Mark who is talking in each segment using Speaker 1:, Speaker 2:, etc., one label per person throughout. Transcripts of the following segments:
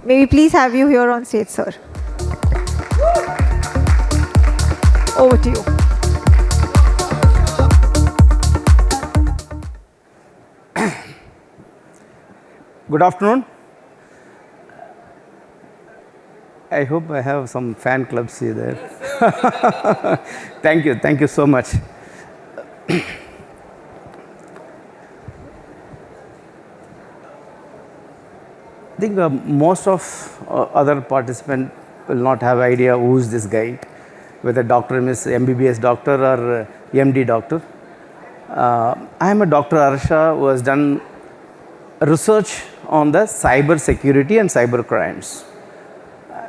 Speaker 1: May we please have you here on stage, sir. Over to you.
Speaker 2: Good afternoon. I hope I have some fan clubs here there. Thank you so much. I think most of other participants will not have idea who is this guy, whether doctor is MBBS doctor or MD doctor. I am a Dr. Harsha who has done research on the cyber security and cyber crimes.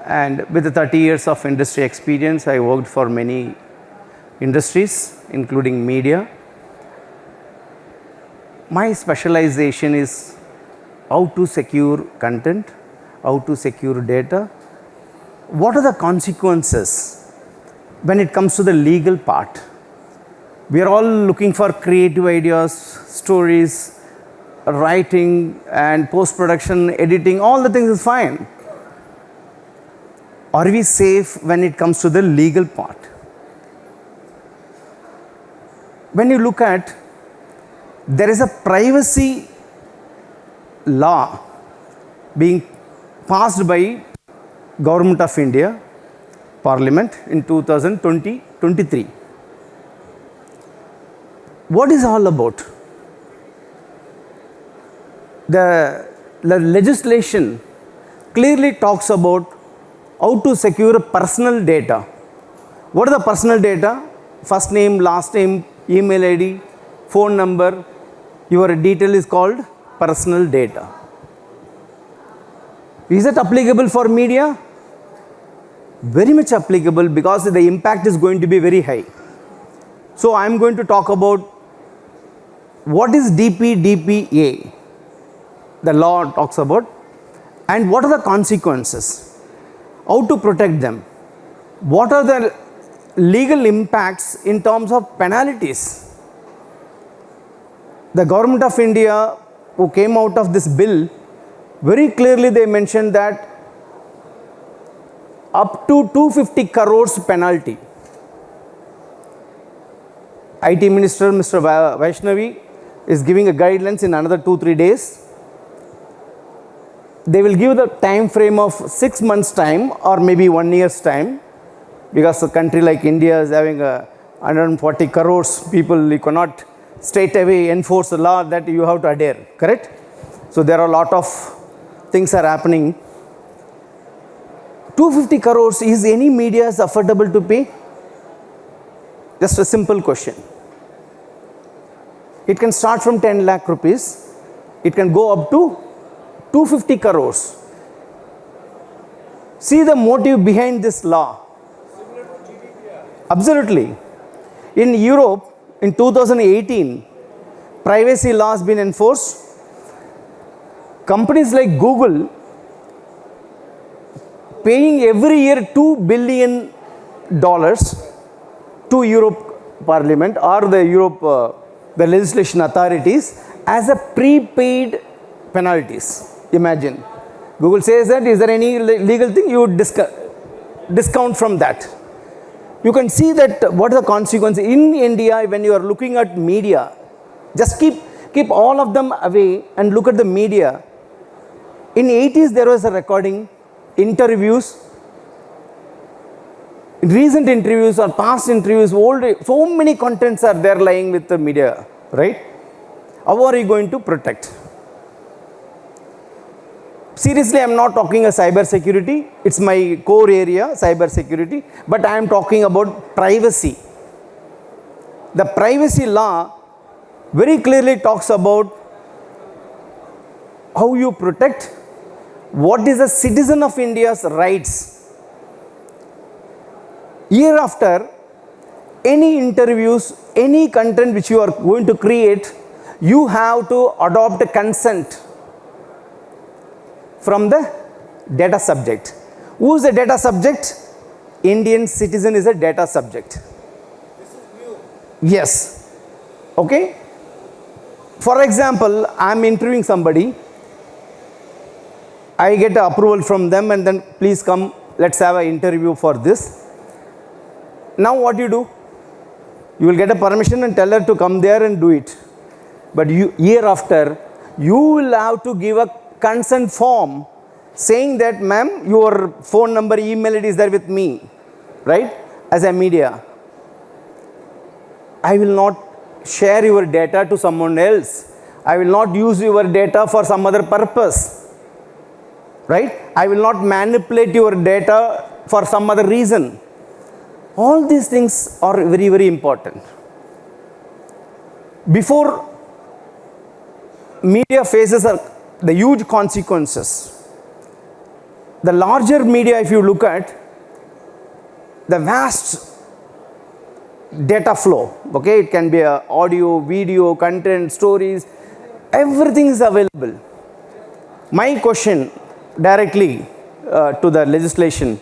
Speaker 2: And with the 30 years of industry experience, I worked for many industries, including media. My specialization is how to secure content, how to secure data. What are the consequences when it comes to the legal part? We are all looking for creative ideas, stories, writing and post-production, editing, all the things is fine. Are we safe when it comes to the legal part? When you look at, there is a privacy law being passed by Government of India, Parliament in 2023. What is all about? The legislation clearly talks about how to secure personal data. What are the personal data? First name, last name, email ID, phone number, your detail is called personal data. Is it applicable for media? Very much applicable, because the impact is going to be very high. So I am going to talk about what is DPDPA, the law talks about, and what are the consequences. How to protect them? What are the legal impacts in terms of penalties? The Government of India, who came out of this bill, very clearly they mentioned that up to 250 crores penalty. IT Minister Mr. Vaishnavi is giving a guidelines in another 2-3 days. They will give the time frame of 6 months time or maybe 1 year's time, because a country like India is having 140 crores people. You cannot straight away enforce the law that you have to adhere, correct? So there are a lot of things are happening. 250 crores, is any media is affordable to pay? Just a simple question. It can start from 10 lakh rupees. It can go up to 250 crores. See the motive behind this law. Absolutely. In Europe, in 2018, privacy law has been enforced. Companies like Google paying every year $2 billion to Europe Parliament or the Europe, the legislation authorities as a prepaid penalties. Imagine, Google says that, is there any legal thing, you would discount from that. You can see that what are the consequences. In India, when you are looking at media, just keep all of them away and look at the media. In 80s, there was a recording, interviews, recent interviews or past interviews, old, so many contents are there lying with the media, right? How are you going to protect? Seriously, I am not talking a cyber security. It's my core area, cyber security, but I am talking about privacy. The privacy law very clearly talks about how you protect, what is a citizen of India's rights. Year after, any interviews, any content which you are going to create, you have to adopt a consent from the data subject. Who is the data subject? Indian citizen is a data subject.
Speaker 3: This is new.
Speaker 2: Yes. Okay. For example, I am interviewing somebody. I get approval from them and then please come, let's have an interview for this. Now what you do? You will get a permission and tell her to come there and do it. But year after, you will have to give a consent form saying that, ma'am, your phone number, email, it is there with me, right? As a media. I will not share your data to someone else. I will not use your data for some other purpose, right? I will not manipulate your data for some other reason. All these things are very, very important. Before media faces the huge consequences, the larger media, if you look at the vast data flow, okay, it can be audio, video, content, stories, everything is available. My question directly to the legislation,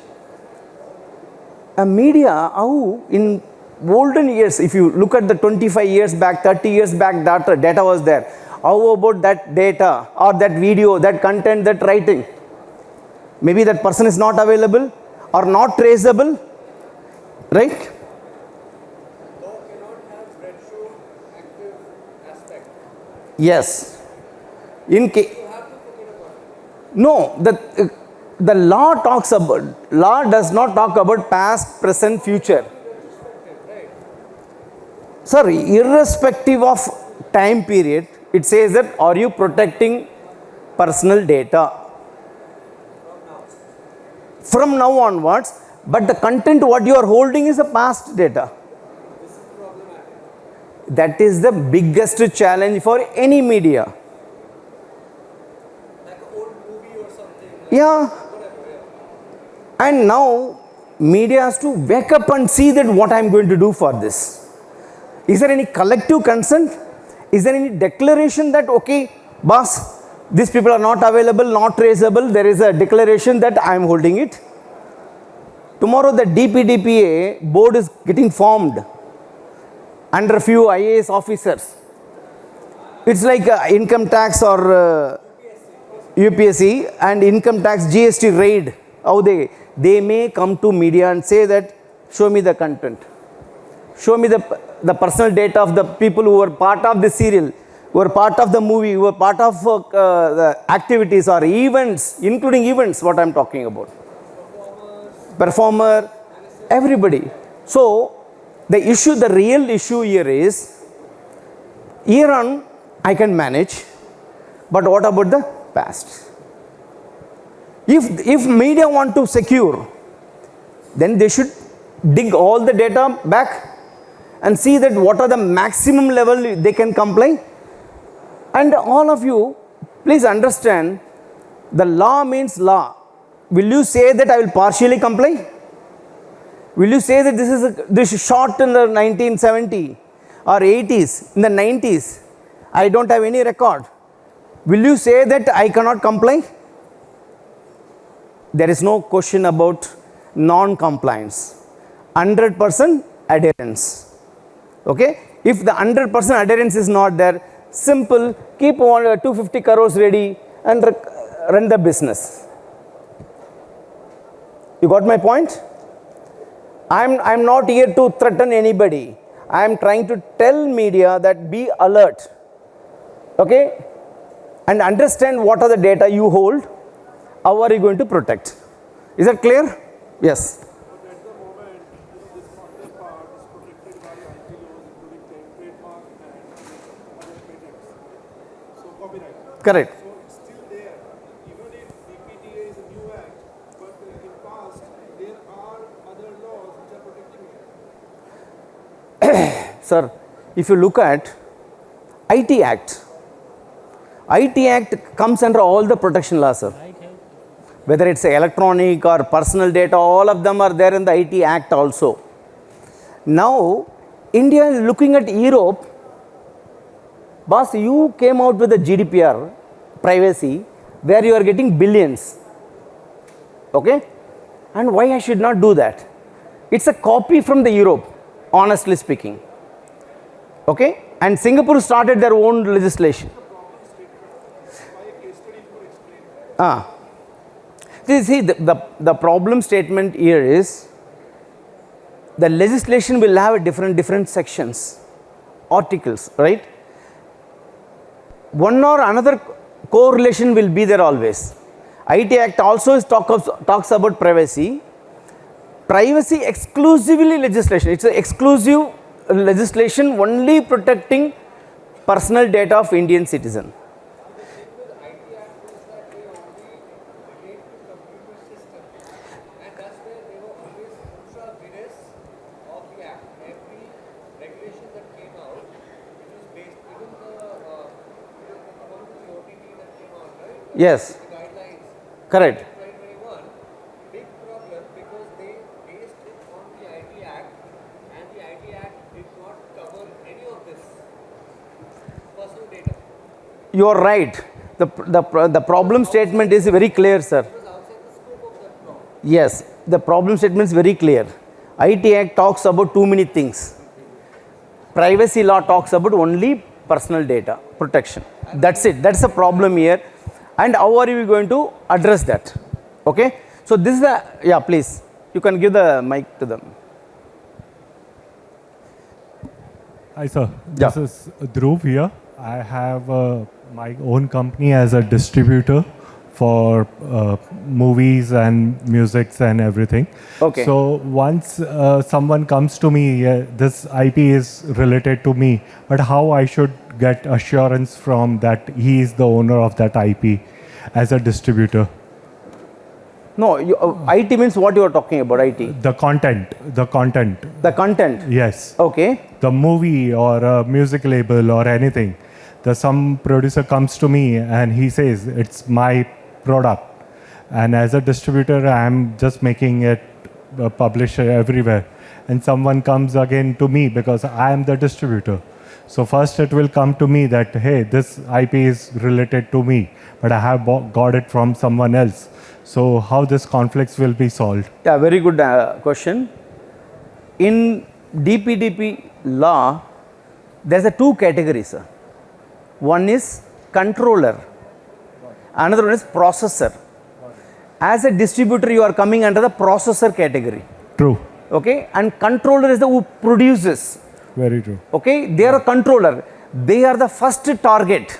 Speaker 2: a media, how in olden years, if you look at the 25 years back, 30 years back, data was there. How about that data or that video, that content, that writing? Maybe that person is not available or not traceable, right?
Speaker 3: Law cannot have red show active aspect.
Speaker 2: Yes.
Speaker 3: You have to forget about it.
Speaker 2: No, the law talks about, law does not talk about past, present, future. Sir, irrespective of time period, it says that are you protecting personal data? From now onwards, but the content what you are holding is a past data.
Speaker 3: This is problematic.
Speaker 2: That is the biggest challenge for any media.
Speaker 3: Like an old movie or something.
Speaker 2: Yeah.
Speaker 3: Whatever, yeah.
Speaker 2: And now media has to wake up and see that what I am going to do for this. Is there any collective consent? Is there any declaration that, okay, boss, these people are not available, not traceable, there is a declaration that I am holding it. Tomorrow the DPDPA board is getting formed under a few IAS officers. It's like income tax or UPSC and income tax GST raid. How they may come to media and say that, show me the content. Show me the personal data of the people who were part of the serial, who were part of the movie, who were part of the activities or events, including events, what I am talking about. Performer, everybody. So, the real issue here is, year on, I can manage, but what about the past? If media want to secure, then they should dig all the data back and see that what are the maximum level they can comply. And all of you, please understand, the law means law. Will you say that I will partially comply? Will you say that this is shot in the 1970 or 80s, in the 90s? I don't have any record. Will you say that I cannot comply? There is no question about non-compliance. 100% adherence. Okay? If the 100% adherence is not there, simple, keep 250 crores ready and run the business. You got my point? I'm not here to threaten anybody. I am trying to tell media that be alert. Okay? And understand what are the data you hold. How are you going to protect? Is that clear? Yes.
Speaker 3: But at the moment, this part is protected by IPOs, including trademark and other patents. So copyright.
Speaker 2: Correct.
Speaker 3: So it's still there. Even if DPDPA is a new act, but in past there are other laws which are protecting it.
Speaker 2: Sir, if you look at IT Act comes under all the protection laws, sir. Whether it's electronic or personal data, all of them are there in the IT Act also. Now, India is looking at Europe. Boss, you came out with the GDPR, privacy, where you are getting billions. Okay? And why I should not do that? It's a copy from the Europe, honestly speaking. Okay? And Singapore started their own legislation. See, the problem statement here is the legislation will have different sections, articles, right? One or another correlation will be there always. IT Act also talks about privacy. Privacy exclusively legislation. It's an exclusive legislation only protecting personal data of Indian citizen. Yes, correct.
Speaker 4: Big problem because they based it on the IT Act and the IT Act did not cover any of this personal data.
Speaker 2: You are right. The problem statement is very clear, sir. Yes, the problem statement is very clear. IT Act talks about too many things. Privacy law talks about only personal data protection. That's it. That's the problem here. And how are you going to address that? Okay. So this is the, yeah, please. You can give the mic to them.
Speaker 5: Hi, sir.
Speaker 2: Yeah.
Speaker 5: This is Dhruv here. I have my own company as a distributor for movies and musics and everything.
Speaker 2: Okay.
Speaker 5: So once someone comes to me, this IP is related to me, but how I should get assurance from that he is the owner of that IP as a distributor?
Speaker 2: No, IT means what you are talking about, IT?
Speaker 5: The content.
Speaker 2: The content?
Speaker 5: Yes.
Speaker 2: Okay.
Speaker 5: The movie or a music label or anything. Some producer comes to me and he says, it's my product. And as a distributor, I'm just making it publish everywhere. And someone comes again to me because I am the distributor. So first it will come to me that, hey, this IP is related to me, but I have got it from someone else. So how this conflicts will be solved?
Speaker 2: Yeah, very good question. In DPDP law, there's a two categories, sir. One is controller, another one is processor. As a distributor, you are coming under the processor category.
Speaker 5: True.
Speaker 2: Okay, and controller is the who produces.
Speaker 5: Very true.
Speaker 2: Okay, they are a controller. They are the first target.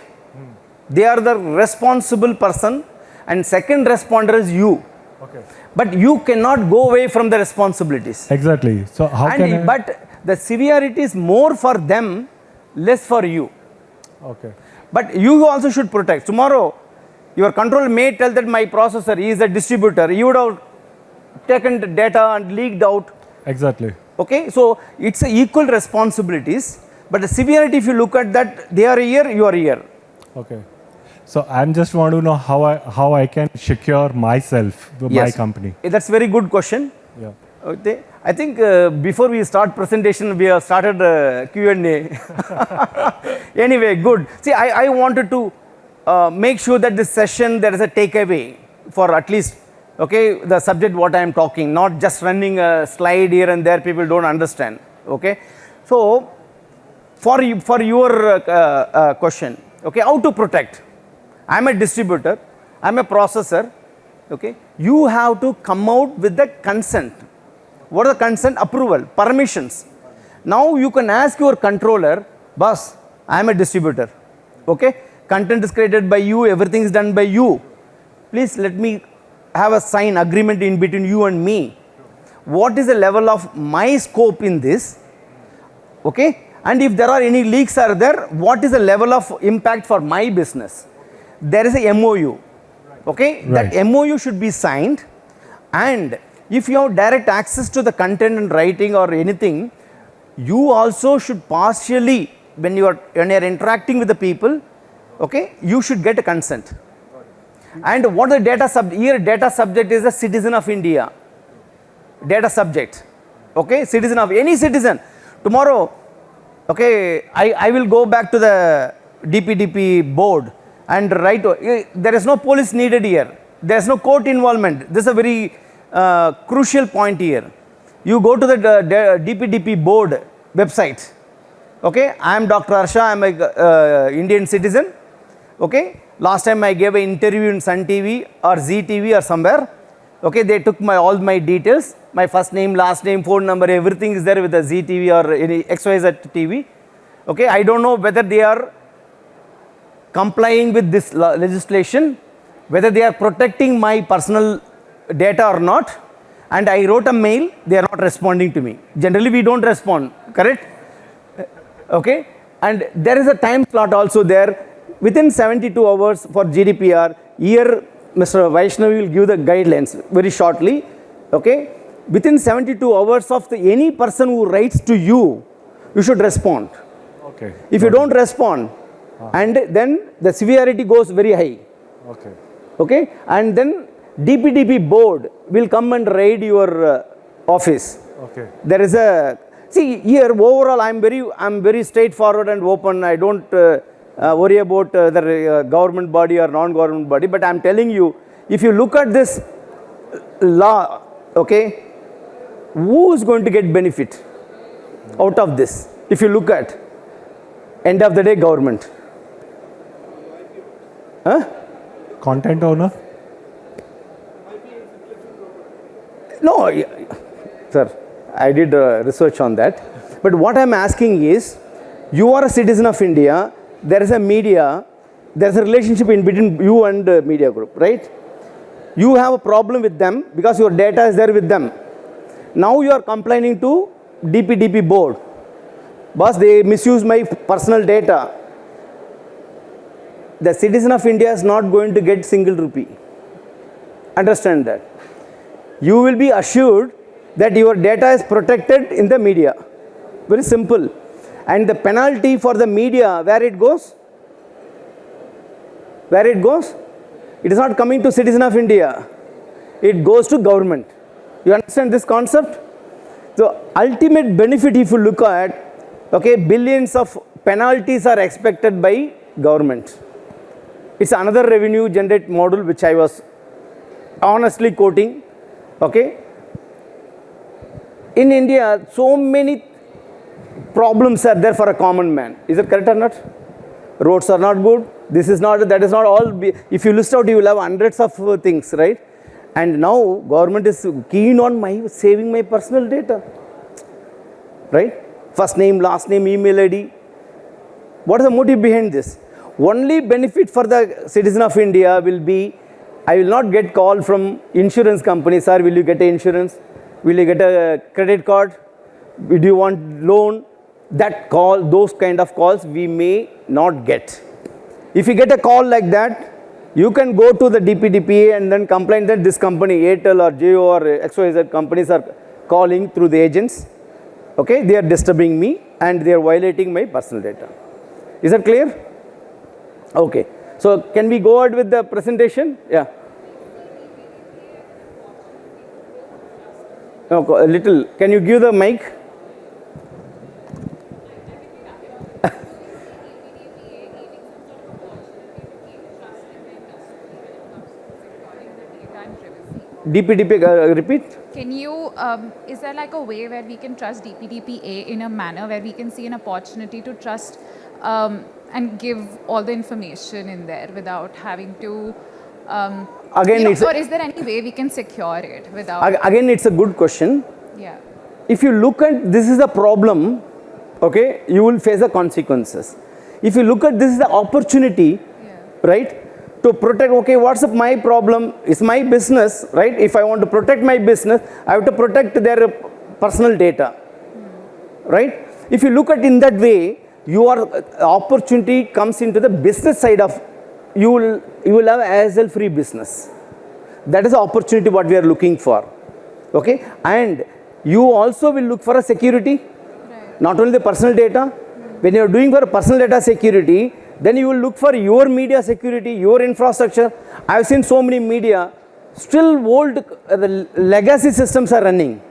Speaker 2: They are the responsible person, and second responder is you.
Speaker 5: Okay.
Speaker 2: But you cannot go away from the responsibilities.
Speaker 5: Exactly. So how can I...
Speaker 2: But the severity is more for them, less for you.
Speaker 5: Okay.
Speaker 2: But you also should protect. Tomorrow, your controller may tell that my processor is a distributor. You would have taken the data and leaked out.
Speaker 5: Exactly.
Speaker 2: Okay, so it's equal responsibilities. But the severity, if you look at that, they are here, you are here.
Speaker 5: Okay. So I just want to know how I can secure myself, my company.
Speaker 2: That's a very good question.
Speaker 5: Yeah.
Speaker 2: Okay. I think before we start presentation, we have started Q&A. Anyway, good. See, I wanted to make sure that this session, there is a takeaway for at least, okay, the subject what I am talking, not just running a slide here and there, people don't understand. Okay. So, for your question, okay, how to protect? I am a distributor, I am a processor, okay. You have to come out with the consent. What are the consent? Approval, permissions. Now you can ask your controller, boss, I am a distributor, okay. Content is created by you, everything is done by you. Please let me have a sign agreement in between you and me. What is the level of my scope in this? Okay. And if there are any leaks are there, what is the level of impact for my business? There is a MOU. Okay.
Speaker 5: Right.
Speaker 2: That MOU should be signed, and if you have direct access to the content and writing or anything, you also should partially, when you are interacting with the people, okay, you should get a consent. And what the data subject? Here data subject is a citizen of India. Data subject. Okay, citizen of any citizen. Tomorrow, okay, I will go back to the DPDP board and write. There is no police needed here. There is no court involvement. This is a very crucial point here. You go to the DPDP board website. Okay, I am Dr. Harsha. I am a Indian citizen. Okay, last time I gave an interview in Sun TV or Z TV or somewhere. Okay, they took all my details, my first name, last name, phone number, everything is there with the Z TV or any XYZ TV. Okay, I don't know whether they are complying with this legislation, whether they are protecting my personal data or not. And I wrote a mail, they are not responding to me. Generally, we don't respond, correct? Okay, and there is a time slot also there. Within 72 hours for GDPR, here Mr. Vaishnavi will give the guidelines very shortly. Okay, within 72 hours of any person who writes to you, you should respond.
Speaker 5: Okay.
Speaker 2: If you don't respond, and then the severity goes very high.
Speaker 5: Okay.
Speaker 2: Okay, and then DPDP board will come and raid your office.
Speaker 5: Okay.
Speaker 2: There is a, see here overall I'm very straightforward and open. I don't worry about the government body or non-government body, but I'm telling you, if you look at this law, okay, who is going to get benefit out of this? If you look at end of the day, government. Huh?
Speaker 5: Content owner?
Speaker 2: No, sir, I did research on that. But what I'm asking is, you are a citizen of India, there is a media, there is a relationship in between you and the media group, right? You have a problem with them because your data is there with them. Now you are complaining to DPDP board. Boss, they misuse my personal data. The citizen of India is not going to get single rupee. Understand that. You will be assured that your data is protected in the media. Very simple. And the penalty for the media, where it goes? Where it goes? It is not coming to citizen of India. It goes to government. You understand this concept? So ultimate benefit, if you look at, okay, billions of penalties are expected by government. It's another revenue generate model which I was honestly quoting. Okay. In India, so many problems are there for a common man. Is it correct or not? Roads are not good. This is not, that is not all. If you list out, you will have hundreds of things, right? And now government is keen on saving my personal data, right? First name, last name, email ID. What is the motive behind this? Only benefit for the citizen of India will be, I will not get call from insurance companies. Sir, will you get an insurance? Will you get a credit card? Do you want loan? That call, those kind of calls we may not get. If you get a call like that, you can go to the DPDPA and then complain that this company, Airtel or Jio or XYZ companies are calling through the agents. Okay, they are disturbing me and they are violating my personal data. Is that clear? Okay. So can we go ahead with the presentation? Yeah. No, a little. Can you give the mic? DPDPA, repeat.
Speaker 6: Can you, is there like a way where we can trust DPDPA in a manner where we can see an opportunity to trust and give all the information in there without having to,
Speaker 2: Again,
Speaker 6: or is there any way we can secure it without?
Speaker 2: Again, it's a good question.
Speaker 6: Yeah.
Speaker 2: If you look at this is a problem, okay, you will face the consequences. If you look at this is the opportunity, right? To protect, okay, what's up my problem? It's my business, right? If I want to protect my business, I have to protect their personal data, right? If you look at in that way, your opportunity comes into the business side of, you will have hassle-free business. That is the opportunity what we are looking for, okay? And you also will look for a security, not only the personal data. When you are doing for personal data security, then you will look for your media security, your infrastructure. I have seen so many media, still old the legacy systems are running.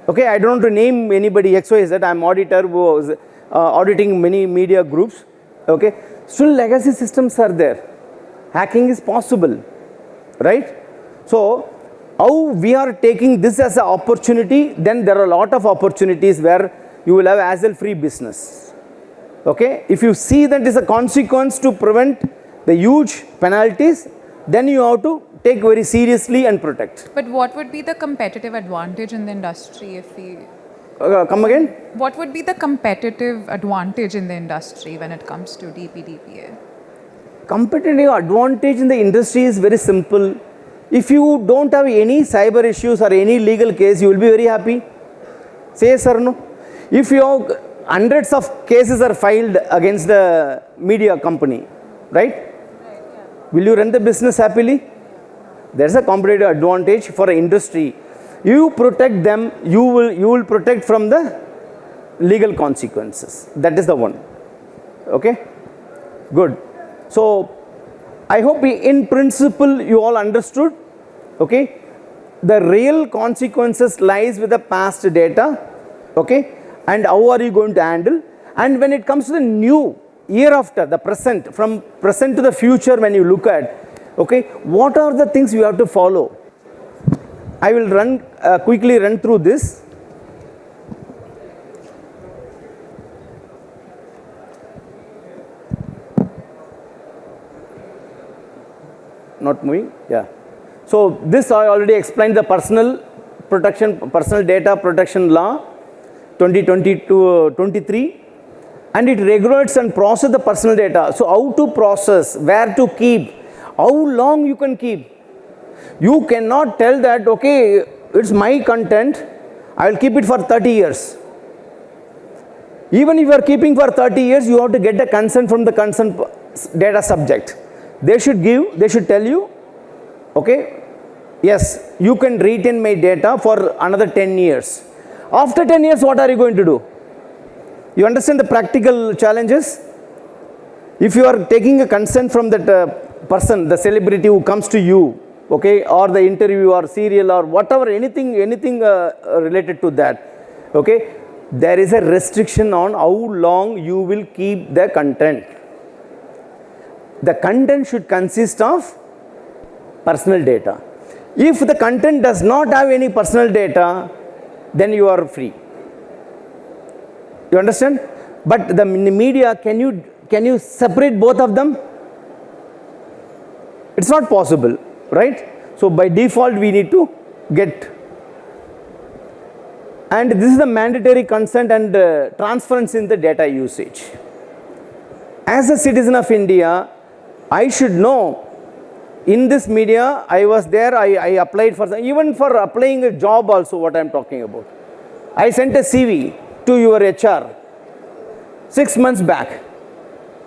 Speaker 2: Okay, I don't want to name anybody, XYZ, I am auditor who was auditing many media groups. Okay, still legacy systems are there. Hacking is possible, right? So, how we are taking this as an opportunity, then there are a lot of opportunities where you will have hassle-free business. Okay, if you see that is a consequence to prevent the huge penalties, then you have to take very seriously and protect.
Speaker 6: But what would be the competitive advantage in the industry if we...
Speaker 2: Come again?
Speaker 6: What would be the competitive advantage in the industry when it comes to DPDPA?
Speaker 2: Competitive advantage in the industry is very simple. If you don't have any cyber issues or any legal case, you will be very happy. Say yes or no. If you have hundreds of cases are filed against the media company, right? Will you run the business happily? There's a competitive advantage for the industry. You protect them, you will protect from the legal consequences. That is the one. Okay? Good. So, I hope in principle you all understood. Okay? The real consequences lies with the past data. Okay? And how are you going to handle? And when it comes to the new, year after, the present, from present to the future when you look at, okay, what are the things you have to follow? I will quickly run through this. Not moving? Yeah. So this I already explained, the personal data protection law 2022-23, and it regulates and processes the personal data. So how to process, where to keep, how long you can keep. You cannot tell that, okay, it's my content, I will keep it for 30 years. Even if you are keeping for 30 years, you have to get the consent from the concerned data subject. They should tell you, okay, yes, you can retain my data for another 10 years. After 10 years, what are you going to do? You understand the practical challenges? If you are taking a consent from that person, the celebrity who comes to you, okay, or the interview or serial or whatever, anything related to that, okay, there is a restriction on how long you will keep the content. The content should consist of personal data. If the content does not have any personal data, then you are free. You understand? But the media, can you separate both of them? It's not possible, right? So by default we need to get. And this is the mandatory consent and transparency in the data usage. As a citizen of India, I should know, in this media, I was there, I applied for, even for applying a job also, what I am talking about. I sent a CV to your HR 6 months back.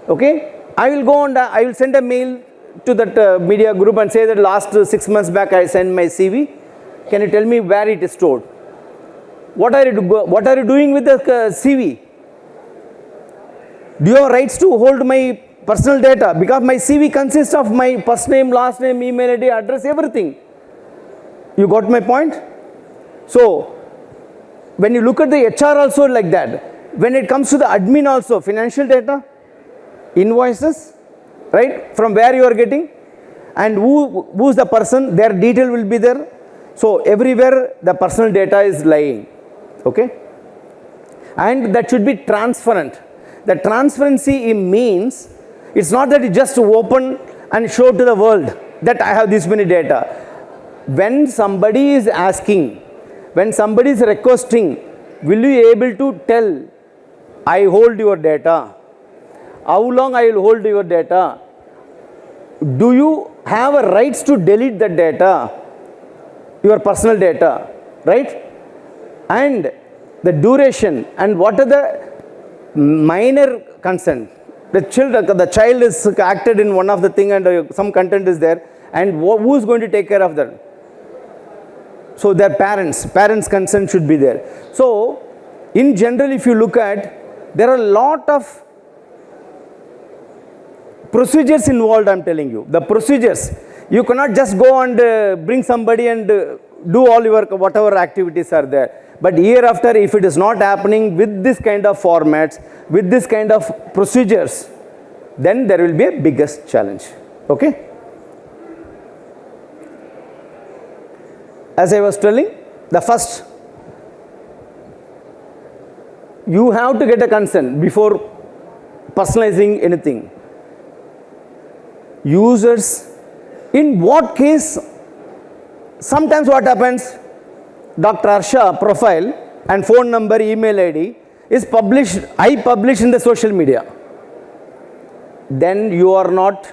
Speaker 2: Okay? I will go and I will send a mail to that media group and say that last 6 months back I sent my CV. Can you tell me where it is stored? What are you doing with the CV? Do you have rights to hold my personal data? Because my CV consists of my first name, last name, email ID, address, everything. You got my point? So, when you look at the HR also like that, when it comes to the admin also, financial data, invoices, right, from where you are getting, and who's the person, their detail will be there. So, everywhere the personal data is lying, okay? And that should be transparent. The transparency means, it's not that you just open and show to the world that I have this many data. When somebody is asking, when somebody is requesting, will you be able to tell, I hold your data? How long I will hold your data? Do you have a rights to delete the data, your personal data, right? And the duration and what are the minor consent. The child is acted in one of the thing and some content is there, and who is going to take care of that? So their parents consent should be there. So in general, if you look at, there are a lot of procedures involved, I am telling you. The procedures, you cannot just go and bring somebody and do all your whatever activities are there. But year after, if it is not happening with this kind of formats, with this kind of procedures, then there will be a biggest challenge. Okay? As I was telling, the first, you have to get a consent before personalizing anything. Users, in what case, sometimes what happens, Dr. Harsha profile and phone number, email ID is published, I publish in the social media. Then you are not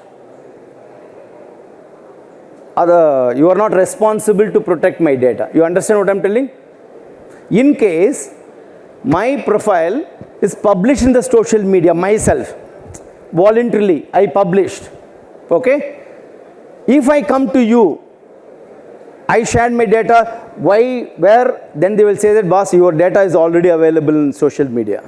Speaker 2: responsible to protect my data. You understand what I'm telling? In case my profile is published in the social media myself, voluntarily I published, okay? If I come to you, I shared my data, why, where, then they will say that, boss, your data is already available in social media,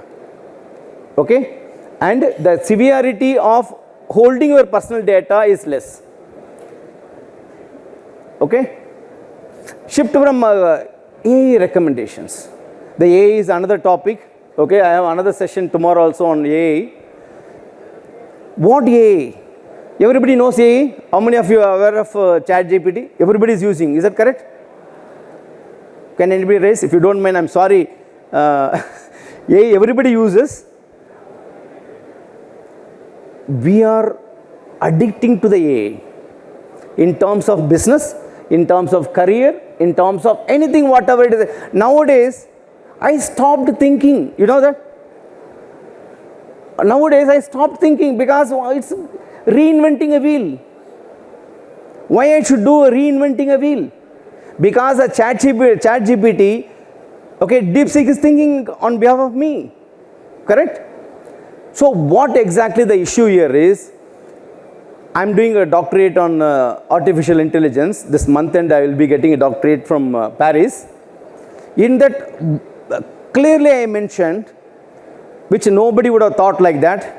Speaker 2: okay? And the severity of holding your personal data is less, okay? Shift from AI recommendations. The AI is another topic, okay? I have another session tomorrow also on AI. What AI? Everybody knows AI. How many of you are aware of ChatGPT? Everybody is using. Is that correct? Can anybody raise? If you don't mind, I'm sorry. AI, everybody uses. We are addicting to the AI in terms of business, in terms of career, in terms of anything, whatever it is. Nowadays, I stopped thinking. You know that? Nowadays, I stopped thinking because it's reinventing a wheel. Why I should do reinventing a wheel? Because a ChatGPT, okay, DeepSeek is thinking on behalf of me, correct? So what exactly the issue here is, I'm doing a doctorate on artificial intelligence. This month end I will be getting a doctorate from Paris. In that, clearly I mentioned, which nobody would have thought like that,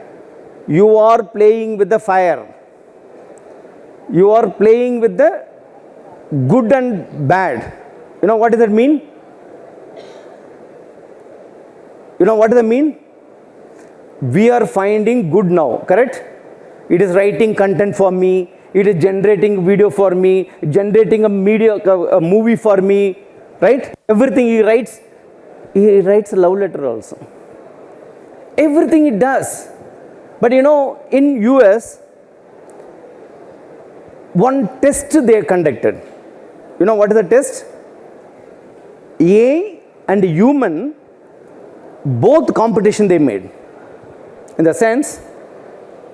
Speaker 2: you are playing with the fire. You are playing with the good and bad. You know what does that mean? You know what does that mean? We are finding good now, correct? It is writing content for me. It is generating video for me, generating a movie for me, right? Everything he writes a love letter also. Everything it does. But you know, in US, one test they conducted. You know what is the test? AI and human, both competition they made. In the sense,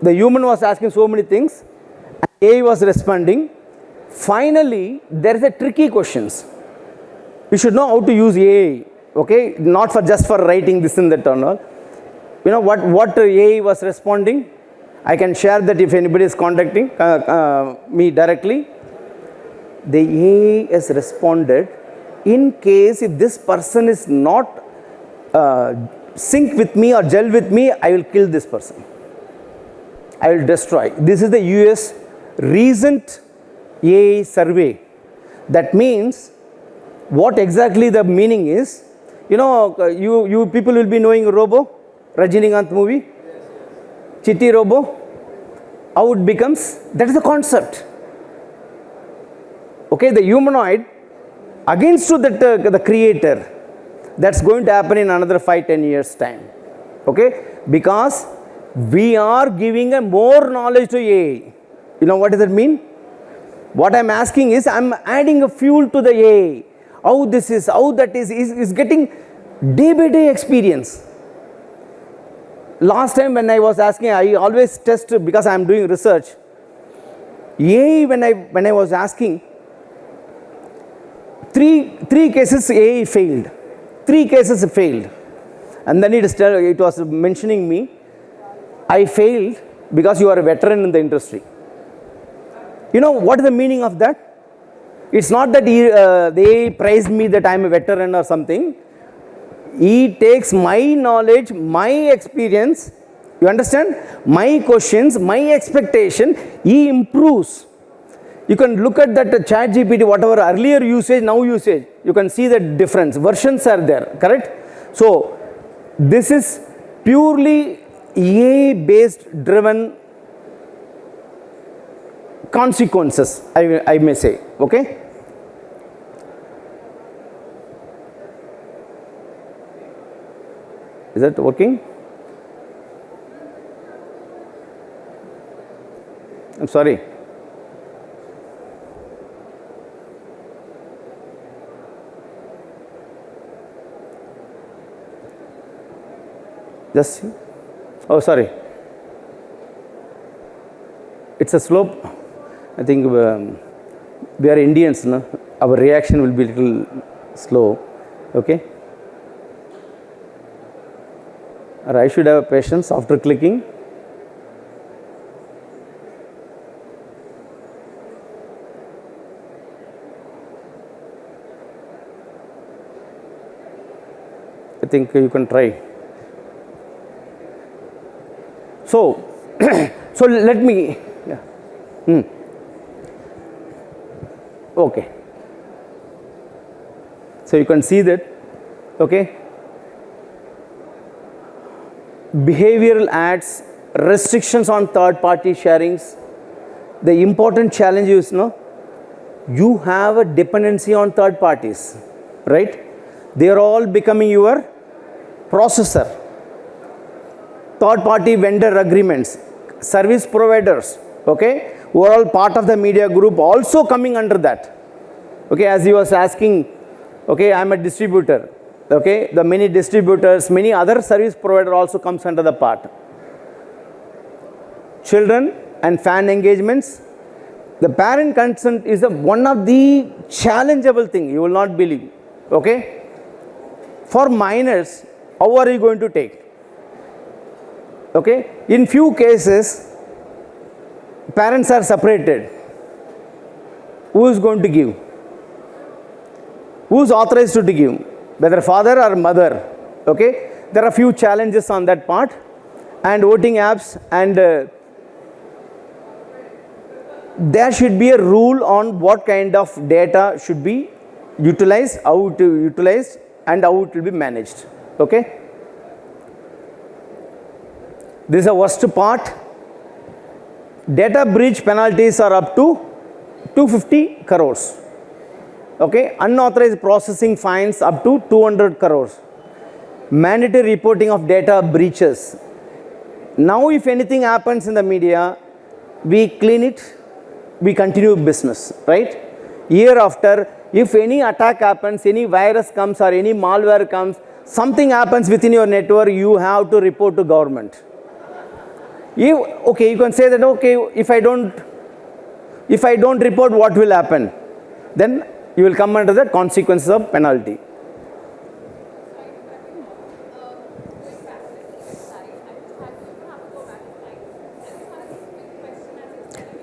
Speaker 2: the human was asking so many things, and AI was responding. Finally, there is a tricky questions. You should know how to use AI, okay? Not for just for writing this and that and all. You know what AI was responding? I can share that if anybody is contacting me directly. The AI has responded, in case if this person is not sync with me or gel with me, I will kill this person. I will destroy. This is the US recent AI survey. That means, what exactly the meaning is, you know, you people will be knowing Robo, Rajinikanth movie, Chitti Robo, how it becomes, that is the concept. Okay, the humanoid against to that, the creator, that's going to happen in another 5-10 years time. Okay, because we are giving a more knowledge to AI. You know what does that mean? What I'm asking is, I'm adding a fuel to the AI. How this is, how that is getting day by day experience. Last time when I was asking, I always test because I am doing research. AI, when I was asking, three cases AI failed. 3 cases failed. And then it was mentioning me, I failed because you are a veteran in the industry. You know what is the meaning of that? It's not that they praised me that I am a veteran or something. He takes my knowledge, my experience, you understand? My questions, my expectation, he improves. You can look at that ChatGPT, whatever earlier usage, now usage, you can see the difference. Versions are there, correct? So, this is purely AI-based driven consequences, I may say, okay? Is that working? I'm sorry. Just see. Oh, sorry. It's a slope. I think we are Indians, no? Our reaction will be a little slow. Okay. Or I should have patience after clicking. I think you can try. So, so let me, yeah. Okay. So you can see that, okay. Behavioral ads, restrictions on third party sharings. The important challenge is, no, you have a dependency on third parties, right? They are all becoming your processor. Third party vendor agreements, service providers, okay, who are all part of the media group also coming under that. Okay, as you was asking, okay, I am a distributor, okay, the many distributors, many other service provider also comes under the part. Children and fan engagements, the parent consent is one of the challengeable thing, you will not believe, okay. For minors, how are you going to take? Okay, in few cases, parents are separated. Who is going to give? Who is authorized to give? Whether father or mother. Okay, there are few challenges on that part, and voting apps, and there should be a rule on what kind of data should be utilized, how to utilize, and how it will be managed. Okay. This is the worst part. Data breach penalties are up to 250 crores. Okay, unauthorized processing fines up to 200 crores. Mandatory reporting of data breaches. Now, if anything happens in the media, we clean it, we continue business, right? Year after, if any attack happens, any virus comes or any malware comes, something happens within your network, you have to report to government. Okay, you can say that, okay, if I don't report, what will happen? Then you will come under the consequences of penalty.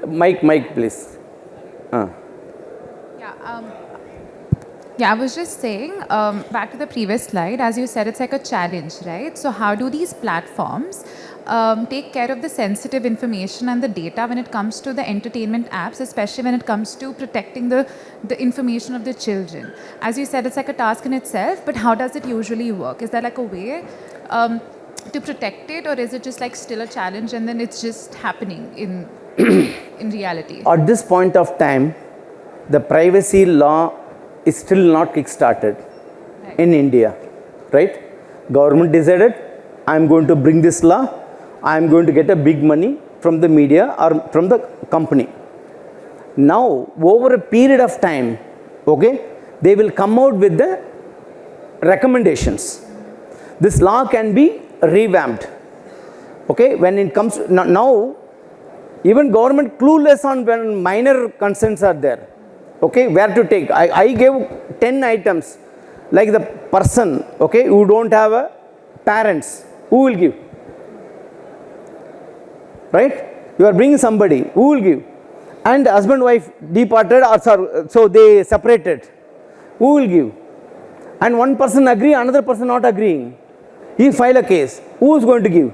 Speaker 2: Mic, please.
Speaker 6: Yeah, I was just saying, back to the previous slide, as you said, it's like a challenge, right? So how do these platforms take care of the sensitive information and the data when it comes to the entertainment apps, especially when it comes to protecting the information of the children? As you said, it's like a task in itself, but how does it usually work? Is there like a way to protect it, or is it just like still a challenge and then it's just happening in reality?
Speaker 2: At this point of time, the privacy law is still not kick-started in India, right? Government decided, I am going to bring this law, I am going to get a big money from the media or from the company. Now, over a period of time, okay, they will come out with the recommendations. This law can be revamped, okay? When it comes to, now, even government clueless on when minor consents are there. Okay, where to take? I gave 10 items, like the person, okay, who don't have a parents, who will give? Right? You are bringing somebody, who will give? And husband wife departed, or so they separated, who will give? And one person agree, another person not agreeing. He file a case, who is going to give?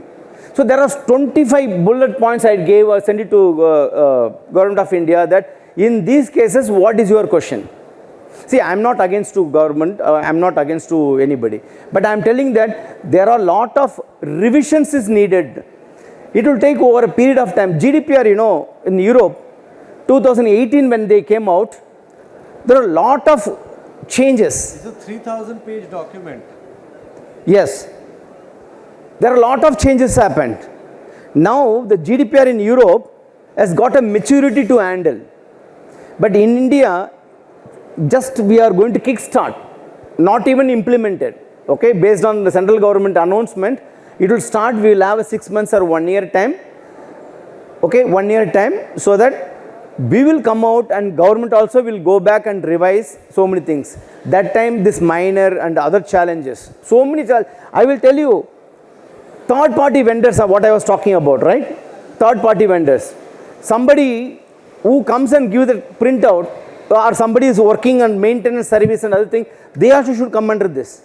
Speaker 2: So there are 25 bullet points I gave, I sent it to Government of India, that in these cases, what is your question? See, I am not against to government, I am not against to anybody, but I am telling that there are a lot of revisions is needed. It will take over a period of time. GDPR, you know, in Europe, 2018 when they came out, there are a lot of changes.
Speaker 7: It's a 3,000-page document.
Speaker 2: Yes. There are a lot of changes happened. Now, the GDPR in Europe, has got a maturity to handle. But in India, just we are going to kickstart, not even implemented, okay, based on the central government announcement. It will start, we will have a 6 months or 1 year time, okay, 1 year time, so that we will come out and government also will go back and revise so many things. That time this minor and other challenges, so many I will tell you, third party vendors are what I was talking about, right? Third party vendors. Somebody who comes and gives the printout, or somebody is working on maintenance service and other thing, they also should come under this.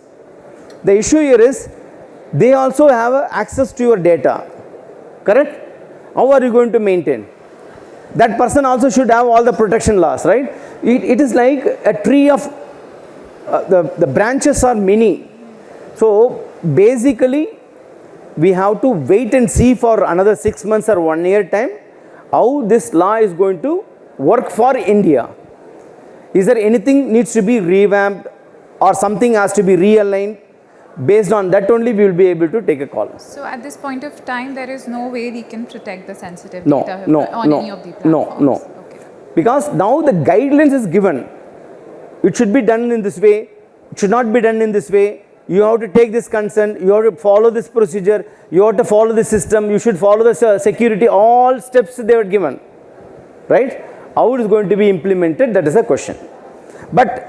Speaker 2: The issue here is, they also have access to your data, correct? How are you going to maintain? That person also should have all the protection laws, right? It is like a tree of, the branches are many. So basically, we have to wait and see for another 6 months or 1 year time, how this law is going to work for India. Is there anything needs to be revamped or something has to be realigned? Based on that only we will be able to take a call.
Speaker 6: So at this point of time, there is no way we can protect the sensitive
Speaker 2: No,
Speaker 6: data
Speaker 2: no,
Speaker 6: on
Speaker 2: no,
Speaker 6: any of the platforms?
Speaker 2: no.
Speaker 6: Okay.
Speaker 2: Because now the guidelines is given. It should be done in this way. It should not be done in this way. You have to take this consent. You have to follow this procedure. You have to follow the system. You should follow the security. All steps they were given. Right? How it is going to be implemented, that is a question. But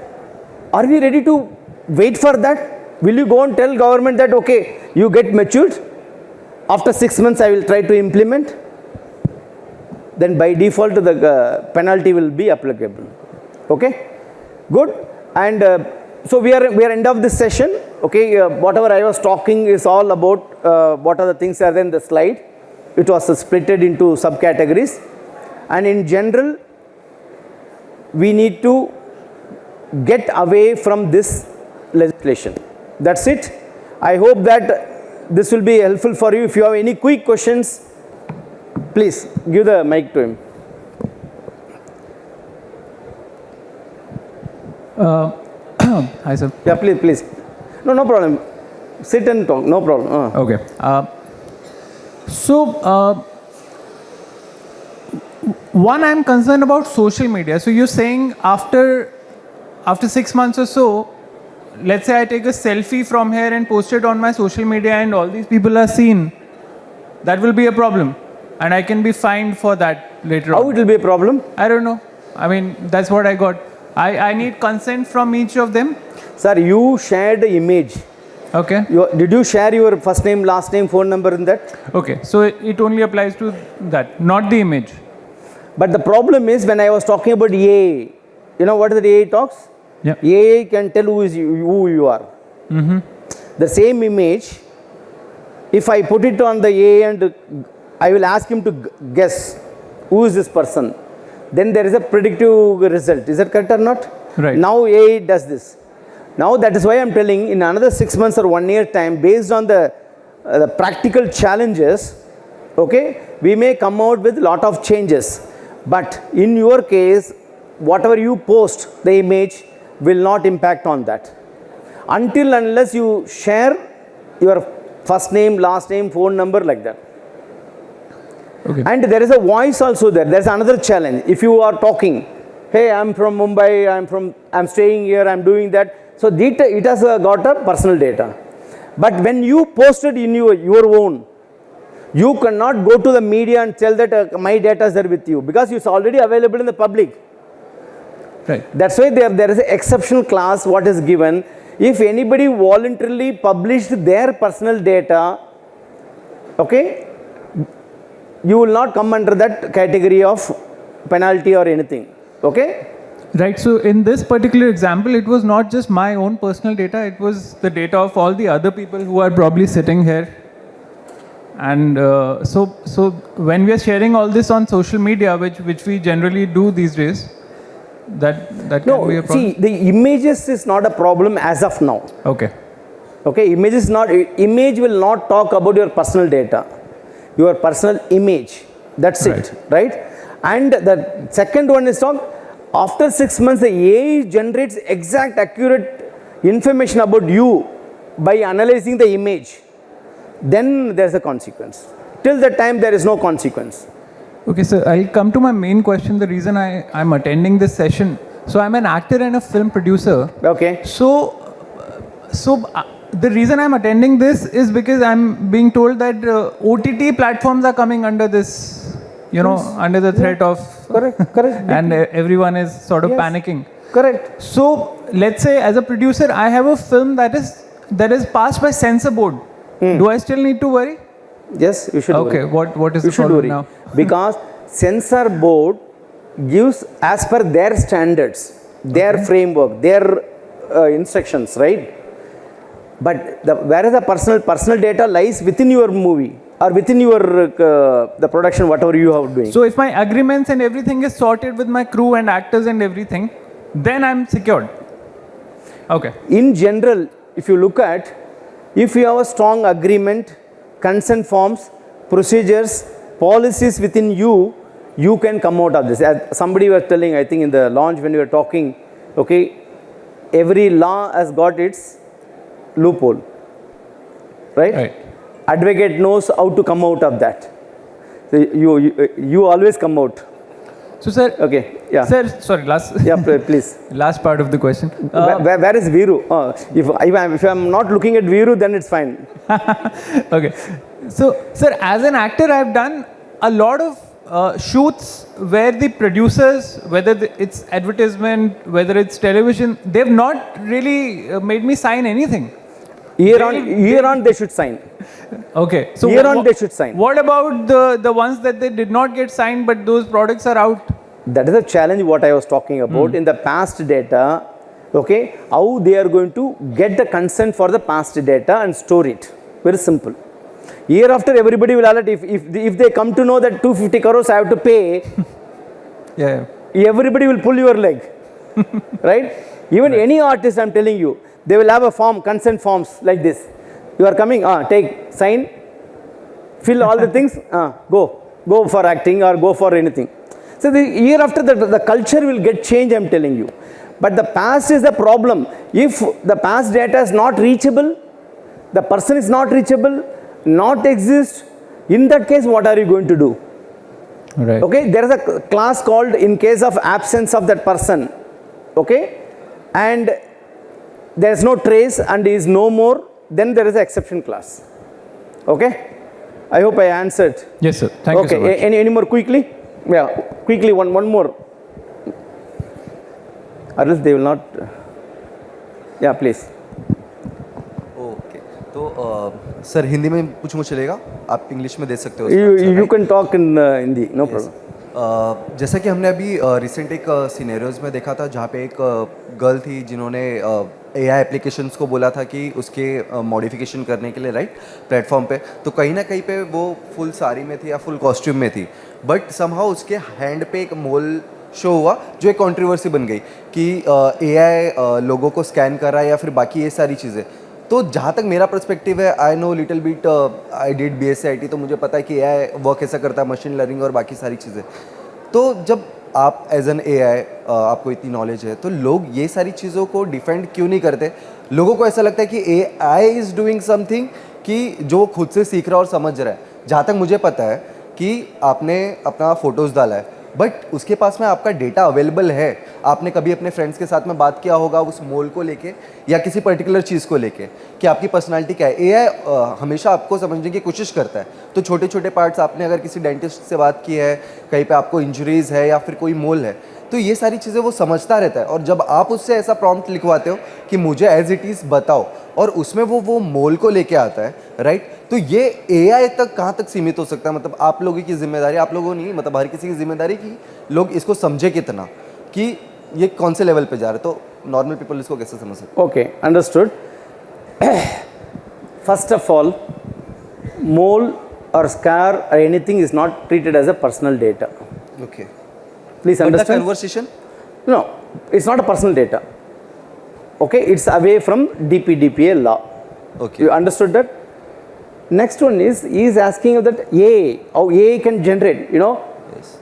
Speaker 2: are we ready to wait for that? Will you go and tell government that, okay, you get matured, after 6 months I will try to implement? Then by default the penalty will be applicable. Okay, good. And so we are end of this session. Okay, whatever I was talking is all about what are the things are there in the slide. It was splitted into subcategories, and in general we need to get away from this legislation. That's it. I hope that this will be helpful for you. If you have any quick questions, please give the mic to him.
Speaker 8: Hi, sir.
Speaker 2: Yeah, please. No problem. Sit and talk. No problem.
Speaker 8: Okay. One, I'm concerned about social media. So you're saying after 6 months or so, let's say I take a selfie from here and post it on my social media and all these people are seen, that will be a problem. And I can be fined for that later on.
Speaker 2: How it will be a problem?
Speaker 8: I don't know. I mean, that's what I got. I need consent from each of them.
Speaker 2: Sir, you shared the image.
Speaker 8: Okay.
Speaker 2: Did you share your first name, last name, phone number in that?
Speaker 8: Okay. So it only applies to that, not the image.
Speaker 2: But the problem is when I was talking about AA, you know what is the AA talks?
Speaker 8: Yeah.
Speaker 2: AA can tell who you are.
Speaker 8: Mm-hmm.
Speaker 2: The same image, if I put it on the AA and I will ask him to guess who is this person, then there is a predictive result. Is that correct or not?
Speaker 8: Right.
Speaker 2: Now AA does this. Now that is why I am telling, in another 6 months or 1 year time, based on the practical challenges, okay, we may come out with lot of changes. But in your case, whatever you post, the image will not impact on that. Until unless you share your first name, last name, phone number like that.
Speaker 8: Okay.
Speaker 2: And there is a voice also there. There is another challenge. If you are talking, hey, I'm from Mumbai, I'm staying here, I'm doing that. So it has got a personal data. But when you post it in your own, you cannot go to the media and tell that my data is there with you, because it's already available in the public.
Speaker 8: Right.
Speaker 2: That's why there is an exceptional clause what is given. If anybody voluntarily published their personal data, okay, you will not come under that category of penalty or anything. Okay?
Speaker 8: Right. So in this particular example, it was not just my own personal data. It was the data of all the other people who are probably sitting here. And so when we are sharing all this on social media, which we generally do these days, that can be a problem.
Speaker 2: See, the images is not a problem as of now.
Speaker 8: Okay.
Speaker 2: Okay, image will not talk about your personal data, your personal image. That's it, right? And the second one is after 6 months, the AI generates exact, accurate information about you by analyzing the image. Then there is a consequence. Till that time, there is no consequence.
Speaker 8: Okay, so I'll come to my main question. The reason I'm attending this session. So I'm an actor and a film producer.
Speaker 2: Okay.
Speaker 8: So the reason I'm attending this is because I'm being told that OTT platforms are coming under this, under the threat of.
Speaker 2: Correct.
Speaker 8: And everyone is sort of
Speaker 2: Yes.
Speaker 8: panicking.
Speaker 2: Correct.
Speaker 8: So let's say as a producer, I have a film that is passed by censor board. Do I still need to worry?
Speaker 2: Yes, you should
Speaker 8: Okay,
Speaker 2: worry.
Speaker 8: what is
Speaker 2: You
Speaker 8: the
Speaker 2: should
Speaker 8: problem
Speaker 2: worry.
Speaker 8: now?
Speaker 2: Because censor board gives as per their standards, their framework, their instructions, right? But whereas the personal data lies within your movie or within your the production, whatever you are doing.
Speaker 8: So if my agreements and everything is sorted with my crew and actors and everything, then I'm secured. Okay.
Speaker 2: In general, if you look at, if you have a strong agreement, consent forms, procedures, policies within you, you can come out of this. As somebody was telling, I think in the launch when we were talking, okay, every law has got its loophole, right? Advocate knows how to come out of that. So you always come out.
Speaker 8: So sir,
Speaker 2: Okay, yeah.
Speaker 8: Sir, sorry, last.
Speaker 2: Yeah, please.
Speaker 8: Last part of the question.
Speaker 2: Where is Viru? If I'm not looking at Viru, then it's fine.
Speaker 8: Okay. So, sir, as an actor, I've done a lot of shoots where the producers, whether it's advertisement, whether it's television, they've not really made me sign anything.
Speaker 2: Year on, they should sign.
Speaker 8: Okay. So
Speaker 2: Year on, they should sign.
Speaker 8: What about the ones that they did not get signed, but those products are out?
Speaker 2: That is a challenge what I was talking about in the past data. Okay, how they are going to get the consent for the past data and store it. Very simple. Year after, everybody will alert. If they come to know that 250 crores I have to pay,
Speaker 8: Yeah.
Speaker 2: everybody will pull your leg, right? Even any artist, I'm telling you, they will have a form, consent forms like this. You are coming, take, sign, fill all the things, go for acting or go for anything. So the year after, the culture will get changed, I'm telling you. But the past is the problem. If the past data is not reachable, the person is not reachable, not exist, in that case, what are you going to do?
Speaker 8: Right.
Speaker 2: Okay, there is a clause called in case of absence of that person, okay, and there is no trace and is no more, then there is an exception clause. Okay, I hope I answered.
Speaker 8: Yes, sir. Thank you so much.
Speaker 2: Any more quickly? Yeah, quickly one more. Or else they will not. Yeah, please.
Speaker 9: Okay तो sir Hindi में पूछूं चलेगा, आप English में दे सकते हो।
Speaker 2: You can talk in Hindi, no problem.
Speaker 9: जैसा कि हमने अभी रिसेंट एक सिनेरियोज में देखा था जहाँ पे एक गर्ल थी जिन्होंने एआई एप्लीकेशंस को बोला था कि उसके मॉडिफिकेशन करने के लिए राइट प्लेटफॉर्म पे, तो कहीं ना कहीं पे वो फुल साड़ी में थी या फुल कॉस्ट्यूम में थी, बट समहाउ उसके हैंड पे एक मोल शो हुआ जो एक कंट्रोवर्सी बन गई कि एआई लोगों को स्कैन कर रहा है या फिर बाकी ये सारी चीज़ें। तो जहाँ तक मेरा पर्सपेक्टिव है, I know little bit, I did BSc IT, तो मुझे पता है कि एआई वर्क ऐसा करता है, मशीन लर्निंग और बाकी सारी चीज़ें। तो जब आप एज एन एआई आपको इतनी नॉलेज है, तो लोग ये सारी चीज़ों को डिफेंड क्यों नहीं करते? लोगों को ऐसा लगता है कि एआई इज़ डूइंग समथिंग कि जो खुद से सीख रहा है और समझ रहा है। जहाँ तक मुझे पता है कि आपने अपना फ़ोटोज़ डाला है, बट उसके पास में आपका डेटा अवेलेबल है। आपने कभी अपने फ्रेंड्स के साथ में बात किया होगा उस मोल को लेके या किसी पर्टिकुलर चीज़ को लेके कि आपकी पर्सनालिटी क्या है। एआई हमेशा आपको समझने की कोशिश करता है। तो छोटे छोटे पार्ट्स, आपने अगर किसी डेंटिस्ट से बात की है, कहीं पे आपको इंजरीज है या फिर कोई मोल है, तो ये सारी चीज़ें वो समझता रहता है। और जब आप उससे ऐसा प्रॉम्प्ट लिखवाते हो कि मुझे एज इट इज़ बताओ, और उसमें वो मोल को लेके आता है, राइट, तो ये एआई तक कहाँ तक सीमित हो सकता है? मतलब आप लोगों की जिम्मेदारी, आप लोगों नहीं, मतलब हर किसी की जिम्मेदारी कि लोग इसको समझे कितना कि ये कौन से लेवल पे जा रहा है, तो नॉर्मल पीपल इसको कैसे समझ सकते?
Speaker 2: Okay, understood. First of all, mole or scar or anything is not treated as a personal data.
Speaker 9: Okay.
Speaker 2: Please
Speaker 9: But the
Speaker 2: understand.
Speaker 9: conversation?
Speaker 2: No, it's not a personal data. Okay, it's away from DPDPA law.
Speaker 9: Okay.
Speaker 2: You understood that? Next one is, he is asking that AI, how AI can generate, you know.
Speaker 9: Yes.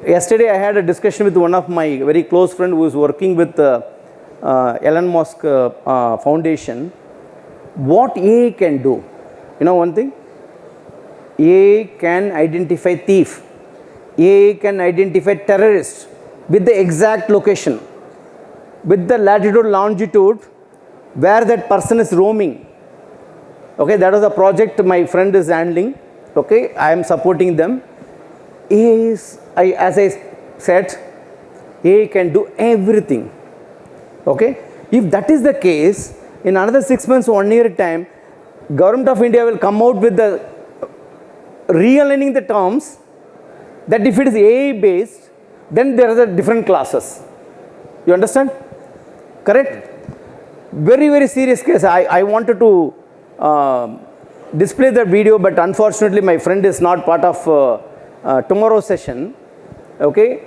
Speaker 2: Yesterday I had a discussion with one of my very close friend who is working with Elon Musk Foundation. What AI can do? You know one thing? AI can identify thief. AI can identify terrorists with the exact location, with the latitude, longitude, where that person is roaming. Okay, that was a project my friend is handling. Okay, I am supporting them. AI is, as I said, AI can do everything. Okay, if that is the case, in another 6 months, 1 year time, Government of India will come out with the realigning the terms that if it is AI based, then there are the different classes. You understand? Correct? Very, very serious case. I wanted to display the video, but unfortunately my friend is not part of tomorrow's session. Okay?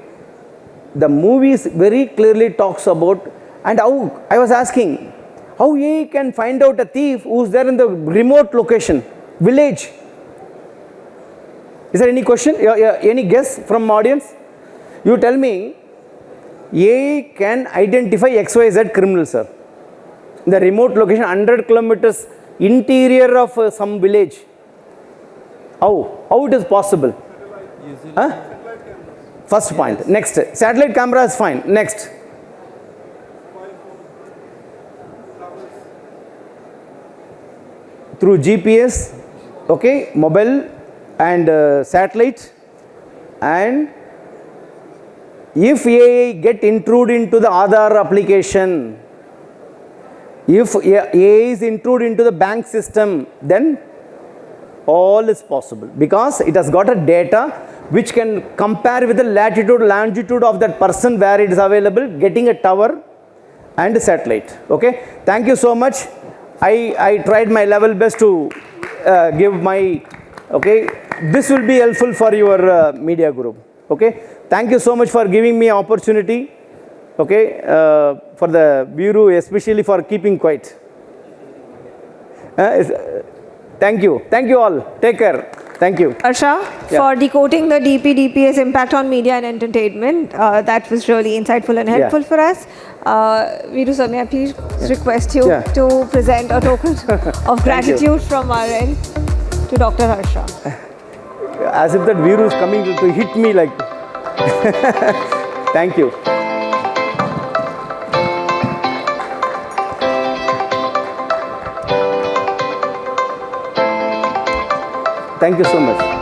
Speaker 2: The movies very clearly talks about, and how I was asking, how AI can find out a thief who's there in the remote location, village. Is there any question? Any guess from audience? You tell me, AI can identify XYZ criminal, sir. In the remote location, 100 kilometers interior of some village. How it is possible? Huh? First point. Next. Satellite camera is fine. Next. Through GPS, okay, mobile and satellite, and if AI get intrude into the Aadhaar application, if AI is intrude into the bank system, then all is possible, because it has got a data which can compare with the latitude, longitude of that person where it is available, getting a tower and satellite. Okay, thank you so much. I tried my level best to give my, okay, this will be helpful for your media group. Okay, thank you so much for giving me opportunity. Okay, for the bureau, especially for keeping quiet. Thank you all. Take care. Thank you.
Speaker 1: Harsha, for decoding the DPDPA's impact on media and entertainment, that was really insightful and helpful for us. Viru sir, may I please request you to present a token of gratitude from our end to Dr. Harsha.
Speaker 2: As if that Viru is coming to hit me like. Thank you. Thank you so much.